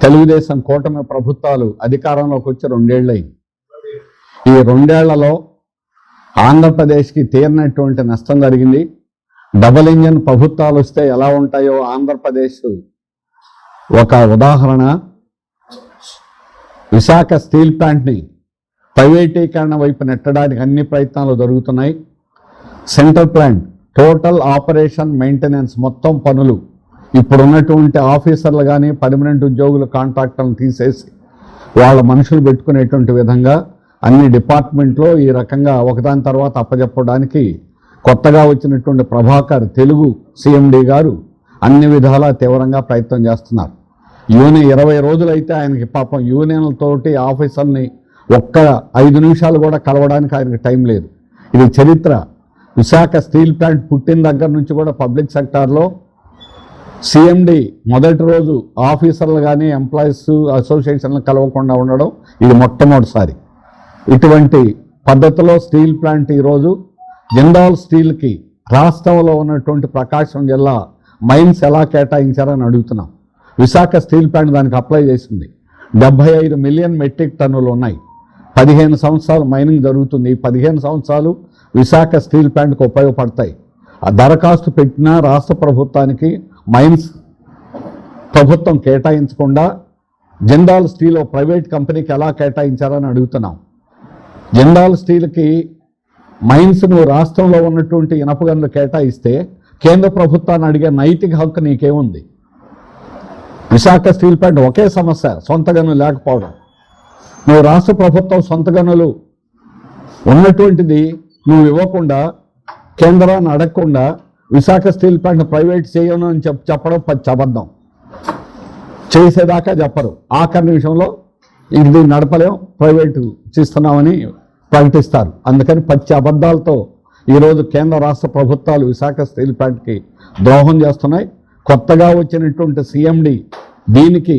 తెలుగుదేశం కూటమి ప్రభుత్వాలు అధికారంలోకి వచ్చి 2 ఏళ్ళయింది. ఈ 2 ఏళ్లలో ఆంధ్రప్రదేశ్కి తీరినటువంటి నష్టం జరిగింది. డబుల్ ఇంజన్ ప్రభుత్వాలు వస్తే ఎలా ఉంటాయో ఆంధ్రప్రదేశ్ ఒక ఉదాహరణ. విశాఖ స్టీల్ ప్లాంట్ని ప్రైవేటీకరణ వైపు నెట్టడానికి అన్ని ప్రయత్నాలు జరుగుతున్నాయి. Central plant total operation maintenance మొత్తం పనులు ఇప్పుడున్నటువంటి ఆఫీసర్లు కానీ పర్మనెంట్ ఉద్యోగులు కాంట్రాక్టర్లను తీసేసి వాళ్ళ మనుషులు పెట్టుకునేటువంటి విధంగా అన్ని డిపార్ట్మెంట్లో ఈ రకంగా ఒకదాని తర్వాత అప్పచెప్పడానికి కొత్తగా వచ్చినటువంటి ప్రభాకర్ తెలుగు సిఎండి గారు అన్ని విధాలా తీవ్రంగా ప్రయత్నం చేస్తున్నారు. 20 రోజులైతే ఆయనకి పాపం యూనియన్లతోటి ఆఫీసర్ని ఒక్క 5 నిమిషాలు కూడా కలవడానికి ఆయనకి టైం లేదు. ఇది చరిత్ర. విశాఖ స్టీల్ ప్లాంట్ పుట్టిన దగ్గర నుంచి కూడా పబ్లిక్ సెక్టార్లో సిఎండి మొదటి రోజు ఆఫీసర్లు కానీ ఎంప్లాయీస్ అసోసియేషన్లు కలవకుండా ఉండడం ఇది మొట్టమొదటిసారి. ఇటువంటి పద్ధతిలో స్టీల్ ప్లాంట్ ఈరోజు జిందాల్ స్టీల్కి రాష్ట్రంలో ఉన్నటువంటి ప్రకాశం జిల్లా మైన్స్ ఎలా కేటాయించారని అడుగుతున్నాం. విశాఖ స్టీల్ ప్లాంట్ దానికి అప్లై చేసింది. 75 మిలియన్ మెట్రిక్ టన్నులు ఉన్నాయి. 15 సంవత్సరాలు మైనింగ్ జరుగుతుంది. ఈ 15 సంవత్సరాలు విశాఖ స్టీల్ ప్లాంట్కి ఉపయోగపడతాయి. ఆ దరఖాస్తు పెట్టిన రాష్ట్ర ప్రభుత్వానికి మైన్స్ ప్రభుత్వం కేటాయించకుండా జిందాల్ స్టీల్ ప్రైవేట్ కంపెనీకి ఎలా కేటాయించారని అడుగుతున్నాం. జిందాల్ స్టీల్కి మైన్స్ను రాష్ట్రంలో ఉన్నటువంటి ఇనప గనులు కేటాయిస్తే కేంద్ర ప్రభుత్వాన్ని అడిగే నైతిక హక్కు నీకేముంది? విశాఖ స్టీల్ ప్లాంట్ ఒకే సమస్య, సొంత గనులు లేకపోవడం. నువ్వు రాష్ట్ర ప్రభుత్వం సొంత గనులు ఉన్నటువంటిది నువ్వు ఇవ్వకుండా కేంద్రాన్ని అడగకుండా విశాఖ స్టీల్ ప్లాంట్ ప్రైవేట్ చేయను అని చెప్పడం అబద్ధం. చేసేదాకా చెప్పరు. ఆఖరి నిమిషంలో ఇది నడపలేం, ప్రైవేటు చేస్తున్నామని ప్రకటిస్తారు. అందుకని పచ్చి అబద్ధాలతో ఈరోజు కేంద్ర రాష్ట్ర ప్రభుత్వాలు విశాఖ స్టీల్ ప్లాంట్కి ద్రోహం చేస్తున్నాయి. కొత్తగా వచ్చినటువంటి సిఎండి దీనికి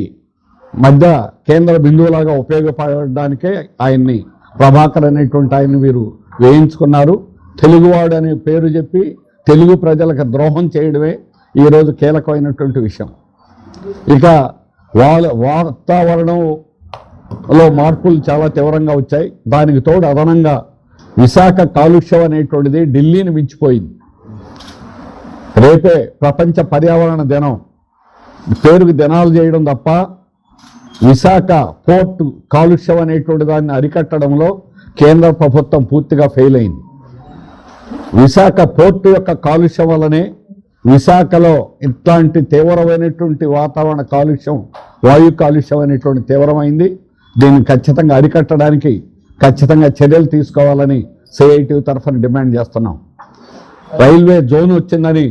మధ్య కేంద్ర బిందువులాగా ఉపయోగపడడానికే ఆయన్ని ప్రభాకర్ అనేటువంటి ఆయన్ని వీరు వేయించుకున్నారు. తెలుగువాడు అనే పేరు చెప్పి తెలుగు ప్రజలకు ద్రోహం చేయడమే ఈరోజు కీలకమైనటువంటి విషయం. ఇక వాతావరణంలో మార్పులు చాలా తీవ్రంగా వచ్చాయి. దానికి తోడు అదనంగా విశాఖ కాలుష్యం అనేటువంటిది ఢిల్లీని మించిపోయింది. రేపే ప్రపంచ పర్యావరణ దినం. పేరుకు దినాలు చేయడం తప్ప విశాఖ పోర్టు కాలుష్యం అనేటువంటి దాన్ని అరికట్టడంలో కేంద్ర ప్రభుత్వం పూర్తిగా ఫెయిల్ అయింది. విశాఖ పోర్టు యొక్క కాలుష్యం వల్లనే విశాఖలో ఇట్లాంటి తీవ్రమైనటువంటి వాతావరణ కాలుష్యం, వాయు కాలుష్యం అనేటువంటి తీవ్రమైంది. దీన్ని ఖచ్చితంగా అరికట్టడానికి ఖచ్చితంగా చర్యలు తీసుకోవాలని సిఐటి తరఫున డిమాండ్ చేస్తున్నాం. రైల్వే జోన్ వచ్చిందని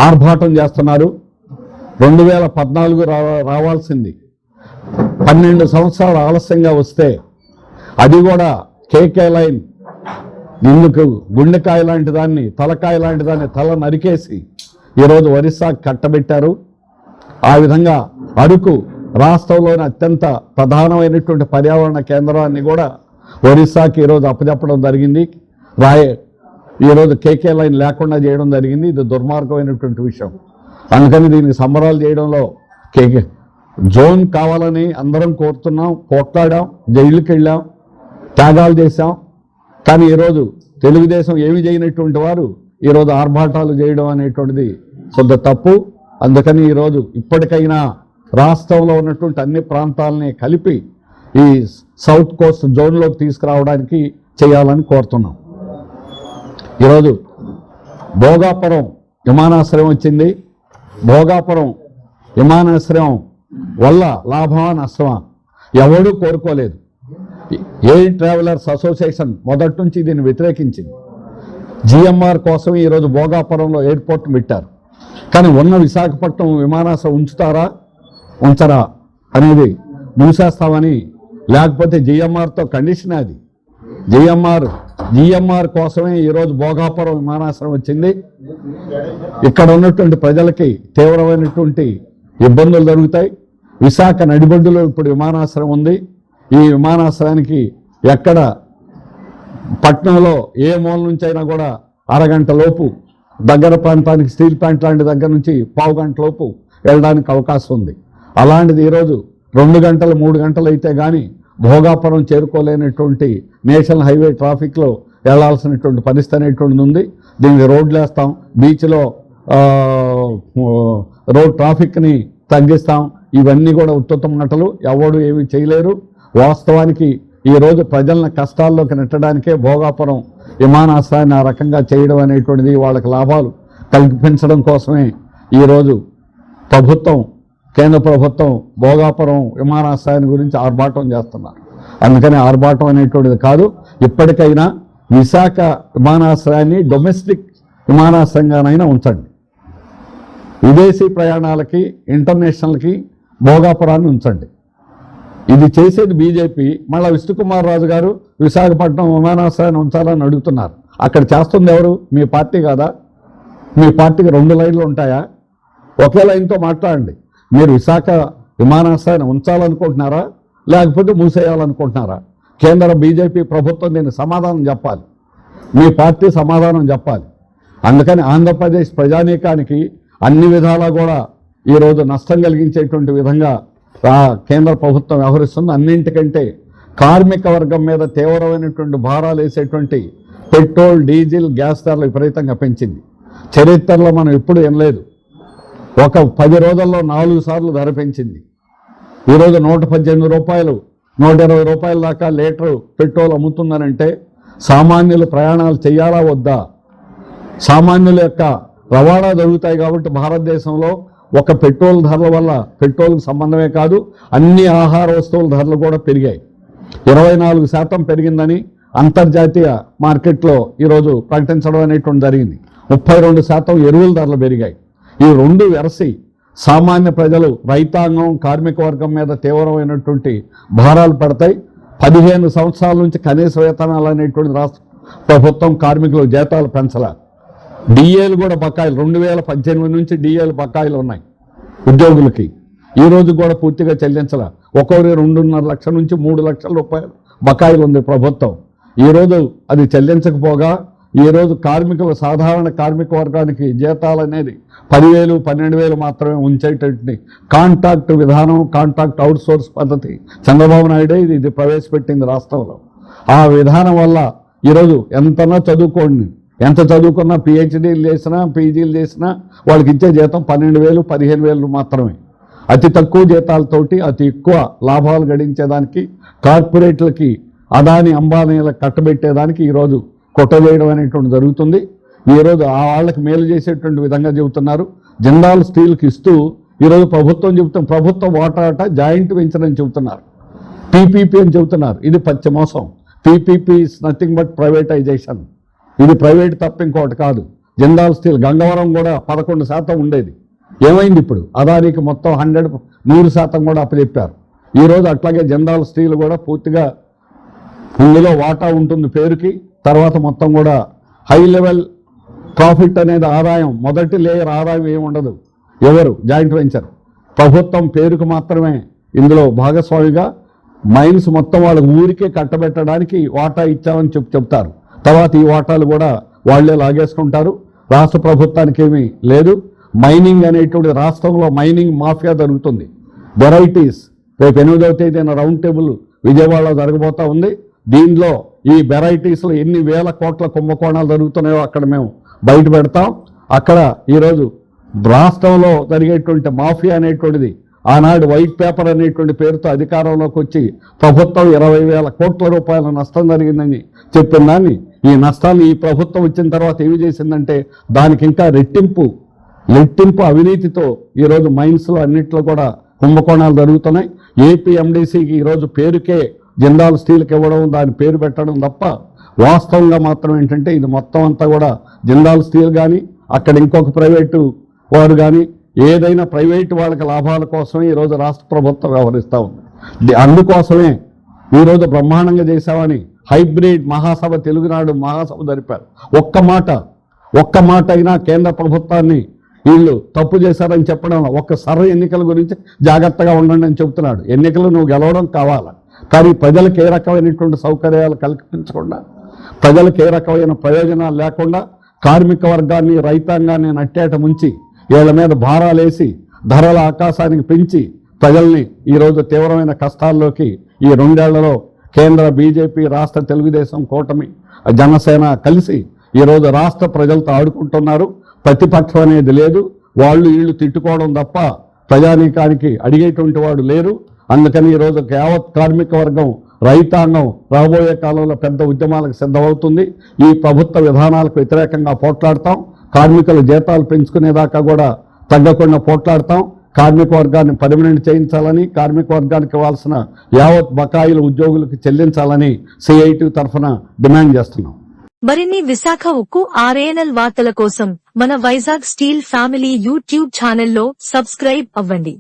ఆర్భాటం చేస్తున్నారు. 2014 రావాల్సింది 12 సంవత్సరాలు ఆలస్యంగా వస్తే అది కూడా కేకే లైన్ ఇందుకు గుండెకాయ లాంటి దాన్ని, తలకాయ లాంటి దాన్ని తల నరికేసి ఈరోజు ఒరిస్సాకు కట్టబెట్టారు. ఆ విధంగా అరకు రాష్ట్రంలోని అత్యంత ప్రధానమైనటువంటి పర్యావరణ కేంద్రాన్ని కూడా ఒరిస్సాకి ఈరోజు అప్పచెప్పడం జరిగింది. ఈరోజు కేకే లైన్ లేకుండా చేయడం జరిగింది. ఇది దుర్మార్గమైనటువంటి విషయం. అందుకని దీనికి సంబరాలు చేయడంలో కేకే జోన్ కావాలని అందరం కోరుతున్నాం, పోట్లాడాం, జైలుకి వెళ్ళాం, త్యాగాలు చేశాం. కానీ ఈరోజు తెలుగుదేశం ఏమి చేయనటువంటి వారు ఈరోజు ఆర్భాటాలు చేయడం అనేటువంటిది శుద్ధ తప్పు. అందుకని ఈరోజు ఇప్పటికైనా రాష్ట్రంలో ఉన్నటువంటి అన్ని ప్రాంతాలని కలిపి ఈ సౌత్ కోస్ట్ జోన్లోకి తీసుకురావడానికి చేయాలని కోరుతున్నాం. ఈరోజు భోగాపురం విమానాశ్రయం వచ్చింది. భోగాపురం విమానాశ్రయం వల్ల లాభమా నష్టమా ఎవడూ కోరుకోలేదు. ఎయిర్ ట్రావెలర్స్ అసోసియేషన్ మొదటి నుంచి దీన్ని వ్యతిరేకించింది. జిఎంఆర్ కోసం ఈరోజు భోగాపురంలో ఎయిర్పోర్ట్ పెట్టారు. కానీ ఉన్న విశాఖపట్నం విమానాశ్రయం ఉంచుతారా ఉంచరా అనేది మూసేస్తామని, లేకపోతే జిఎంఆర్తో కండిషన్ అది. జిఎంఆర్ కోసమే ఈరోజు భోగాపురం విమానాశ్రయం వచ్చింది. ఇక్కడ ఉన్నటువంటి ప్రజలకి తీవ్రమైనటువంటి ఇబ్బందులు జరుగుతాయి. విశాఖ నడిబొడ్డులో ఇప్పుడు విమానాశ్రయం ఉంది. ఈ విమానాశ్రయానికి ఎక్కడ పట్టణంలో ఏ మూల నుంచి అయినా కూడా అరగంట లోపు, దగ్గర ప్రాంతానికి స్టీల్ ప్లాంట్ లాంటి దగ్గర నుంచి పావు గంట లోపు వెళ్ళడానికి అవకాశం ఉంది. అలాంటిది ఈరోజు 2 గంటలు 3 గంటలు అయితే కానీ భోగాపురం చేరుకోలేనటువంటి నేషనల్ హైవే ట్రాఫిక్లో వెళ్లాల్సినటువంటి పరిస్థితి అనేటువంటిది ఉంది. దీనికి రోడ్లు వేస్తాం, బీచ్లో రోడ్ ట్రాఫిక్ని తగ్గిస్తాం, ఇవన్నీ కూడా ఉత్తమ మాటలు. ఎవడు ఏమీ చేయలేరు. వాస్తవానికి ఈరోజు ప్రజలను కష్టాల్లోకి నెట్టడానికే భోగాపురం విమానాశ్రయాన్ని ఆ రకంగా చేయడం అనేటువంటిది వాళ్ళకి లాభాలు కల్పించడం కోసమే ఈరోజు ప్రభుత్వం, కేంద్ర ప్రభుత్వం భోగాపురం విమానాశ్రయాన్ని గురించి ఆర్భాటం చేస్తున్నారు. అందుకని ఆర్భాటం అనేటువంటిది కాదు, ఇప్పటికైనా విశాఖ విమానాశ్రయాన్ని డొమెస్టిక్ విమానాశ్రయంగానైనా ఉంచండి. విదేశీ ప్రయాణాలకి, ఇంటర్నేషనల్కి భోగాపురాన్ని ఉంచండి. ఇది చేసేది బీజేపీ. మళ్ళీ విష్ణుకుమార్ రాజు గారు విశాఖపట్నం విమానాశ్రయాన్ని ఉంచాలని అడుగుతున్నారు. అక్కడ చేస్తుంది ఎవరు? మీ పార్టీ కాదా? మీ పార్టీకి 2 లైన్లు ఉంటాయా? ఒకే లైన్తో మాట్లాడండి. మీరు విశాఖ విమానాశ్రయాన్ని ఉంచాలనుకుంటున్నారా, లేకపోతే మూసేయాలనుకుంటున్నారా? కేంద్ర బీజేపీ ప్రభుత్వం దీనికి సమాధానం చెప్పాలి. మీ పార్టీ సమాధానం చెప్పాలి. అందుకని ఆంధ్రప్రదేశ్ ప్రజానీకానికి అన్ని విధాలా కూడా ఈరోజు నష్టం కలిగించేటువంటి విధంగా కేంద్ర ప్రభుత్వం వ్యవహరిస్తుంది. అన్నింటికంటే కార్మిక వర్గం మీద తీవ్రమైనటువంటి భారాలు వేసేటువంటి పెట్రోల్, డీజిల్, గ్యాస్ ధరలు విపరీతంగా పెంచింది. చరిత్రలో మనం ఎప్పుడు వినలేదు. ఒక 10 రోజుల్లో 4 సార్లు ధర పెంచింది. ఈరోజు 118 రూపాయలు, 120 రూపాయల దాకా లీటరు పెట్రోల్ అమ్ముతుందనంటే సామాన్యులు ప్రయాణాలు చేయాలా వద్దా? సామాన్యుల యొక్క రవాణా జరుగుతాయి కాబట్టి భారతదేశంలో ఒక పెట్రోల్ ధరల వల్ల పెట్రోల్కి సంబంధమే కాదు, అన్ని ఆహార వస్తువుల ధరలు కూడా పెరిగాయి. 24% పెరిగిందని అంతర్జాతీయ మార్కెట్లో ఈరోజు ప్రకటించడం అనేటువంటి జరిగింది. 32% ఎరువుల ధరలు పెరిగాయి. ఈ 2 వెరసి సామాన్య ప్రజలు, రైతాంగం, కార్మిక వర్గం మీద తీవ్రమైనటువంటి భారాలు పడతాయి. 15 సంవత్సరాల నుంచి కనీస వేతనాలు అనేటువంటి రాష్ట్ర ప్రభుత్వం కార్మికులు జీతాలు పెంచాల. డిఏలు కూడా బకాయిలు 2018 నుంచి డిఏలు బకాయిలు ఉన్నాయి ఉద్యోగులకి. ఈ రోజు కూడా పూర్తిగా చెల్లించాల. ఒక్కొక్కరి 2.5 లక్షల నుంచి 3 లక్షల రూపాయలు బకాయిలు ఉంది ప్రభుత్వం. ఈరోజు అది చెల్లించకపోగా ఈరోజు కార్మికులు, సాధారణ కార్మిక వర్గానికి జీతాలు అనేది 10,000, 12,000 మాత్రమే ఉంచేటటువంటి కాంట్రాక్ట్ విధానం, కాంట్రాక్ట్ అవుట్సోర్స్ పద్ధతి చంద్రబాబు నాయుడే ఇది ప్రవేశపెట్టింది రాష్ట్రంలో. ఆ విధానం వల్ల ఈరోజు ఎంతనా చదువుకోండి, ఎంత చదువుకున్నా, పిహెచ్డీలు చేసినా, పీజీలు చేసినా వాళ్ళకి ఇచ్చే జీతం 12,000, 15,000 మాత్రమే. అతి తక్కువ జీతాలతోటి అతి ఎక్కువ లాభాలు గడించేదానికి, కార్పొరేట్లకి, అదాని అంబానీలకు కట్టబెట్టేదానికి ఈరోజు కొట్టవేయడం అనేటువంటి జరుగుతుంది. ఈరోజు ఆ వాళ్ళకి మేలు చేసేటువంటి విధంగా చెబుతున్నారు. జిందాల్ స్టీల్కి ఇస్తూ ఈరోజు ప్రభుత్వం చెబుతాం, ప్రభుత్వం వాటాట జాయింట్ వెంచర్ అని చెబుతున్నారు, పీపీపీ అని చెబుతున్నారు. ఇది పచ్చి మోసం. PPP is nothing but privatization. ఇది ప్రైవేట్ తప్ప ఇంకోటి కాదు. జిందాల్ స్టీల్ గంగవరం కూడా 11% ఉండేది. ఏమైంది ఇప్పుడు? అదానికి మొత్తం 100% కూడా అప్పచెప్పారు. ఈరోజు అట్లాగే జిందాల్ స్టీల్ కూడా పూర్తిగా ఇందులో వాటా ఉంటుంది పేరుకి, తర్వాత మొత్తం కూడా హై లెవెల్ ప్రాఫిట్ అనేది ఆదాయం, మొదటి లేయర్ ఆదాయం ఏమి ఉండదు. ఎవరు? Joint venture. ప్రభుత్వం పేరుకు మాత్రమే ఇందులో భాగస్వామిగా మైన్స్ మొత్తం వాళ్ళ ఊరికే కట్టబెట్టడానికి వాటా ఇచ్చామని చెప్తారు. తర్వాత ఈ వాటాలు కూడా వాళ్లే లాగేసుకుంటారు. రాష్ట్ర ప్రభుత్వానికి ఏమీ లేదు. మైనింగ్ అనేటువంటి రాష్ట్రంలో మైనింగ్ మాఫియా జరుగుతుంది. వెరైటీస్ రేపు 8వ తేదీన రౌండ్ టేబుల్ విజయవాడలో జరగబోతా ఉంది. దీనిలో ఈ వెరైటీస్లో ఎన్ని వేల కోట్ల కుంభకోణాలు జరుగుతున్నాయో అక్కడ మేము బయట పెడతాం. అక్కడ ఈరోజు రాష్ట్రంలో జరిగేటువంటి మాఫియా అనేటువంటిది ఆనాడు వైట్ పేపర్ అనేటువంటి పేరుతో అధికారంలోకి వచ్చి ప్రభుత్వం 20,000 కోట్ల రూపాయల నష్టం జరిగిందని చెప్పిన దాన్ని, ఈ నష్టాన్ని ఈ ప్రభుత్వం వచ్చిన తర్వాత ఏమి చేసిందంటే దానికి ఇంకా రెట్టింపు అవినీతితో ఈరోజు మైన్స్లో అన్నింటిలో కూడా కుంభకోణాలు జరుగుతున్నాయి. ఏపీ ఎండీసీకి ఈరోజు పేరుకే జిందాల్ స్టీల్కి ఇవ్వడం, దాని పేరు పెట్టడం తప్ప వాస్తవంగా మాత్రం ఏంటంటే ఇది మొత్తం అంతా కూడా జిందాల్ స్టీల్ కానీ, అక్కడ ఇంకొక ప్రైవేటు వారు కానీ, ఏదైనా ప్రైవేటు వాళ్ళకి లాభాల కోసమే ఈరోజు రాష్ట్ర ప్రభుత్వం వ్యవహరిస్తూ ఉంది. అందుకోసమే ఈరోజు బ్రహ్మాండంగా చేశామని హైబ్రిడ్ మహాసభ, తెలుగునాడు మహాసభ జరిపారు. ఒక్క మాట అయినా కేంద్ర ప్రభుత్వాన్ని వీళ్ళు తప్పు చేశారని చెప్పడం, ఒక్కసారి ఎన్నికల గురించి జాగ్రత్తగా ఉండండి అని చెబుతున్నాడు. ఎన్నికలు నువ్వు గెలవడం కావాలా, కానీ ప్రజలకు ఏ రకమైనటువంటి సౌకర్యాలు కల్పించకుండా, ప్రజలకు ఏ రకమైన ప్రయోజనాలు లేకుండా కార్మిక వర్గాన్ని, రైతాంగాన్ని నట్టేట ముంచి వీళ్ళ మీద భారాలేసి ధరల ఆకాశానికి పెంచి ప్రజల్ని ఈరోజు తీవ్రమైన కష్టాల్లోకి ఈ 2 ఏళ్లలో కేంద్ర బీజేపీ, రాష్ట్ర తెలుగుదేశం కూటమి, జనసేన కలిసి ఈరోజు రాష్ట్ర ప్రజలతో ఆడుకుంటున్నారు. ప్రతిపక్షం అనేది లేదు. వాళ్ళు వీళ్ళు తిట్టుకోవడం తప్ప ప్రజానీకానికి అడిగేటువంటి వాడు లేరు. అందుకని ఈరోజు యావత్ కార్మిక వర్గం, రైతాంగం రాబోయే కాలంలో పెద్ద ఉద్యమాలకు సిద్ధమవుతుంది. ఈ ప్రభుత్వ విధానాలకు వ్యతిరేకంగా పోట్లాడతాం. కార్మికుల జీతాలు పెంచుకునేదాకా కూడా తగ్గకుండా పోట్లాడతాం. కార్మిక వర్గాన్ని పర్మనెంట్ చేయించాలని, కార్మిక వర్గానికి ఇవ్వాల్సిన యావత్ బకాయిలు ఉద్యోగులకు చెల్లించాలని సిఐటి తరఫున డిమాండ్ చేస్తున్నాం. మరిన్ని విశాఖ ఉక్కు RNL వార్తల కోసం మన వైజాగ్ స్టీల్ ఫ్యామిలీ యూట్యూబ్ ఛానల్లో సబ్స్క్రైబ్ అవ్వండి.